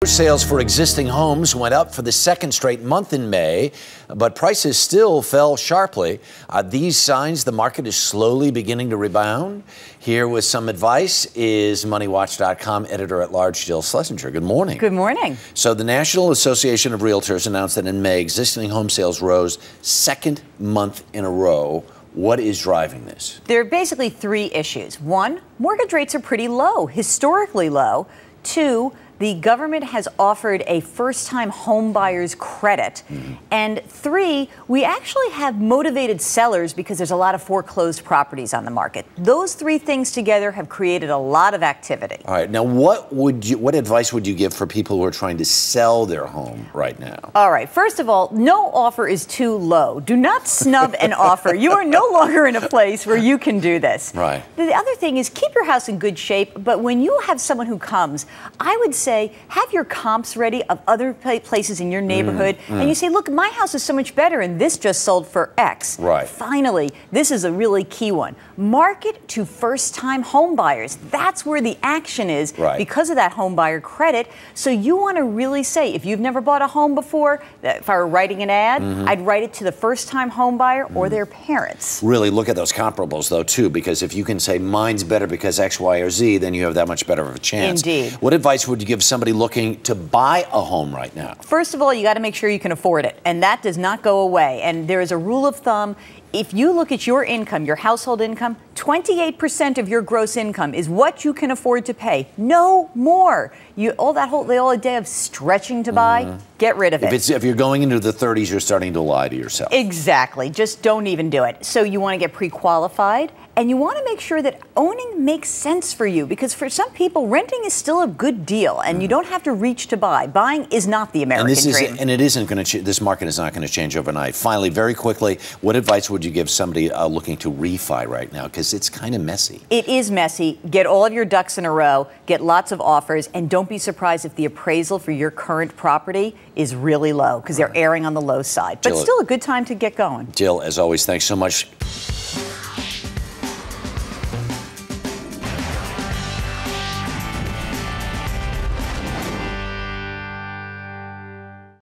Sales for existing homes went up for the second straight month in May, but prices still fell sharply. These signs the market is slowly beginning to rebound. Here with some advice is MoneyWatch.com editor-at-large Jill Schlesinger. Good morning. Good morning. So the National Association of Realtors announced that in May, existing home sales rose second month in a row. What is driving this? There are basically three issues. One, mortgage rates are pretty low, historically low. Two, the government has offered a first-time home buyer's credit. And three, we actually have motivated sellers because there's a lot of foreclosed properties on the market. Those three things together have created a lot of activity. All right. Now, what advice would you give for people who are trying to sell their home right now? All right. First of all, no offer is too low. Do not snub an offer. You are no longer in a place where you can do this. Right. The other thing is keep your house in good shape, but when you have someone who comes, I would say have your comps ready of other places in your neighborhood, and you say, look, my house is so much better and this just sold for X. Right. Finally, this is a really key one. Market to first-time home buyers. That's where the action is because of that home buyer credit. So you want to really say, if you've never bought a home before, if I were writing an ad, I'd write it to the first-time home buyer or their parents. Really look at those comparables, though, too, because if you can say mine's better because X, Y, or Z, then you have that much better of a chance. Indeed. What advice would you give somebody looking to buy a home right now? First of all, you got to make sure you can afford it, and that does not go away. And there is a rule of thumb. If you look at your income, your household income, 28% of your gross income is what you can afford to pay. No more. All the day of stretching to buy, get rid of it. If you're going into the 30s, you're starting to lie to yourself. Exactly. Just don't even do it. So you want to get pre-qualified, and you want to make sure that owning makes sense for you, because for some people, renting is still a good deal, and you don't have to reach to buy. Buying is not the American dream. And it isn't going to. This market is not going to change overnight. Finally, very quickly, what advice would you give somebody looking to refi right now? Because it's kind of messy. It is messy. Get all of your ducks in a row. Get lots of offers, and don't be surprised if the appraisal for your current property is really low, because they're erring on the low side. But Jill, still a good time to get going. Jill, as always, thanks so much.